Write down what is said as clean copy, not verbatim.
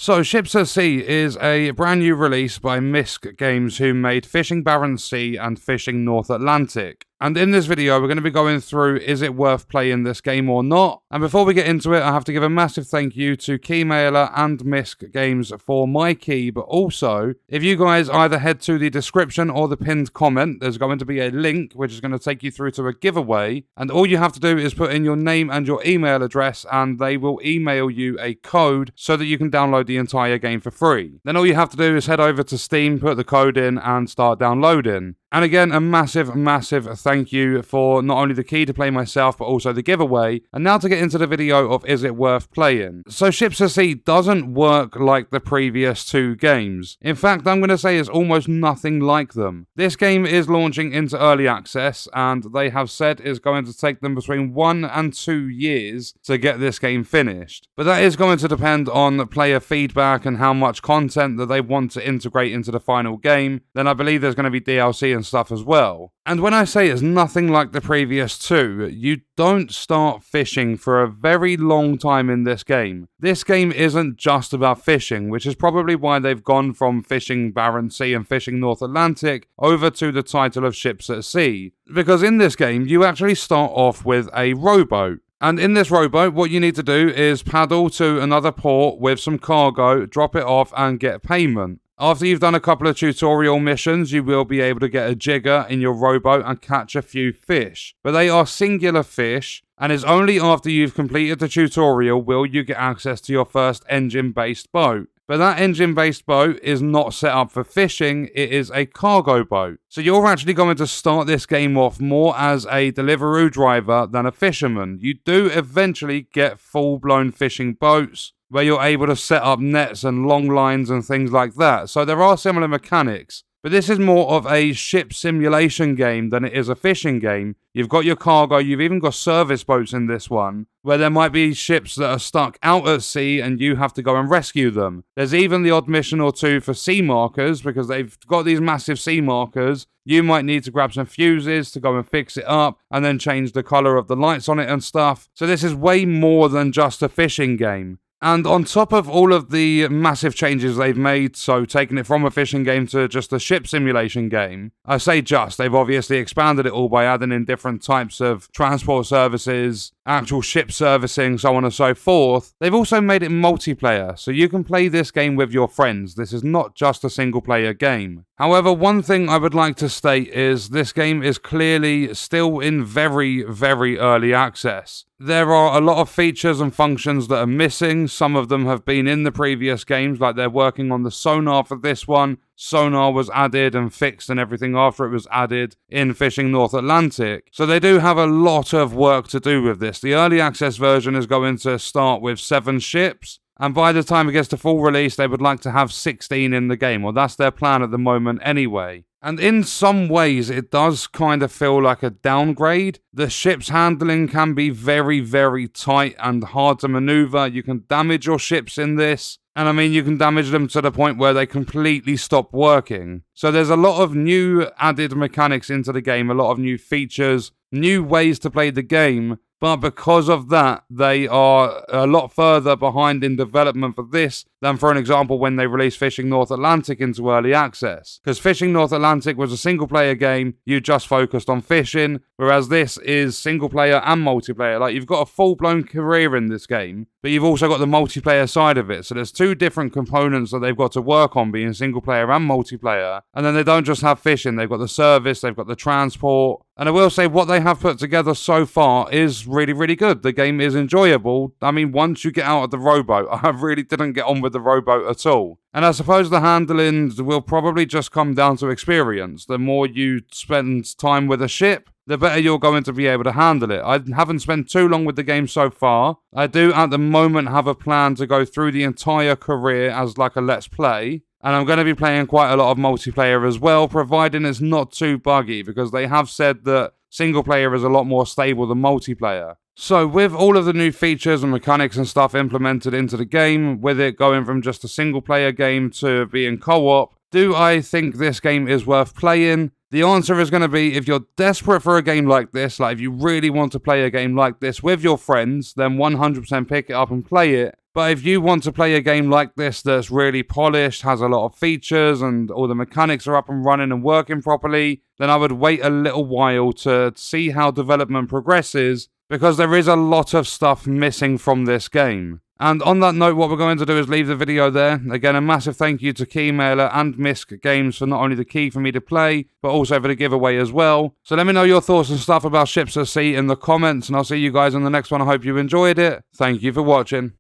So, Ships at Sea is a brand new release by Misc Games, who made Fishing Barents Sea and Fishing North Atlantic. And in this video, we're going to be going through, is it worth playing this game or not? And before we get into it, I have to give a massive thank you to Keymailer and Misc Games for my key, but also, if you guys either head to the description or the pinned comment, there's going to be a link which is going to take you through to a giveaway, and all you have to do is put in your name and your email address, and they will email you a code so that you can download the entire game for free. Then all you have to do is head over to Steam, put the code in, and start downloading. And again, a massive thank you for not only the key to play myself, but also the giveaway. And now to get into the video of is it worth playing. So Ships at Sea doesn't work like the previous two games. In fact, I'm going to say it's almost nothing like them. This game is launching into early access, and they have said it's going to take them between 1 and 2 years to get this game finished. But that is going to depend on player feedback and how much content that they want to integrate into the final game. Then I believe there's going to be DLC and stuff as well. And when I say it's nothing like the previous two, you don't start fishing for a very long time in this game. This game isn't just about fishing, which is probably why they've gone from Fishing Barents Sea and Fishing North Atlantic over to the title of Ships at Sea. Because in this game, you actually start off with a rowboat. And in this rowboat, what you need to do is paddle to another port with some cargo, drop it off, and get payment. After you've done a couple of tutorial missions, you will be able to get a jigger in your rowboat and catch a few fish. But they are singular fish, and it's only after you've completed the tutorial will you get access to your first engine-based boat. But that engine-based boat is not set up for fishing, it is a cargo boat. So you're actually going to start this game off more as a Deliveroo driver than a fisherman. You do eventually get full-blown fishing boats, where you're able to set up nets and long lines and things like that. So there are similar mechanics. But this is more of a ship simulation game than it is a fishing game. You've got your cargo, you've even got service boats in this one, where there might be ships that are stuck out at sea and you have to go and rescue them. There's even the odd mission or two for sea markers, because they've got these massive sea markers. You might need to grab some fuses to go and fix it up, and then change the colour of the lights on it and stuff. So this is way more than just a fishing game. And on top of all of the massive changes they've made, so taking it from a fishing game to just a ship simulation game, I say just, they've obviously expanded it all by adding in different types of transport services, actual ship servicing, so on and so forth. They've also made it multiplayer, so you can play this game with your friends. This is not just a single player game. However, one thing I would like to state is this game is clearly still in very early access. There are a lot of features and functions that are missing. Some of them have been in the previous games, like they're working on the sonar for this one. Sonar was added and fixed and everything after it was added in Fishing North Atlantic. So they do have a lot of work to do with this. The early access version is going to start with 7 ships. And by the time it gets to full release, they would like to have 16 in the game. Well, that's their plan at the moment anyway. And in some ways, it does kind of feel like a downgrade. The ship's handling can be very tight and hard to maneuver. You can damage your ships in this. And I mean, you can damage them to the point where they completely stop working. So there's a lot of new added mechanics into the game, a lot of new features, new ways to play the game. But because of that, they are a lot further behind in development for this than, for an example, when they released Fishing North Atlantic into early access. Because Fishing North Atlantic was a single-player game, you just focused on fishing, whereas this is single-player and multiplayer. Like, you've got a full-blown career in this game, but you've also got the multiplayer side of it. So there's 2 different components that they've got to work on, being single-player and multiplayer. And then they don't just have fishing, they've got the service, they've got the transport. And I will say what they have put together so far is really good. The game is enjoyable. I mean, once you get out of the rowboat, I really didn't get on with the rowboat at all. And I suppose the handling will probably just come down to experience. The more you spend time with a ship, the better you're going to be able to handle it. I haven't spent too long with the game so far. I do at the moment have a plan to go through the entire career as like a let's play. And I'm going to be playing quite a lot of multiplayer as well, providing it's not too buggy, because they have said that single player is a lot more stable than multiplayer. So with all of the new features and mechanics and stuff implemented into the game, with it going from just a single player game to being co-op, do I think this game is worth playing? The answer is going to be, if you're desperate for a game like this, like if you really want to play a game like this with your friends, then 100% pick it up and play it. But if you want to play a game like this that's really polished, has a lot of features, and all the mechanics are up and running and working properly, then I would wait a little while to see how development progresses, because there is a lot of stuff missing from this game. And on that note, what we're going to do is leave the video there. Again, a massive thank you to Keymailer and Misc Games for not only the key for me to play, but also for the giveaway as well. So let me know your thoughts and stuff about Ships at Sea in the comments, and I'll see you guys in the next one. I hope you enjoyed it. Thank you for watching.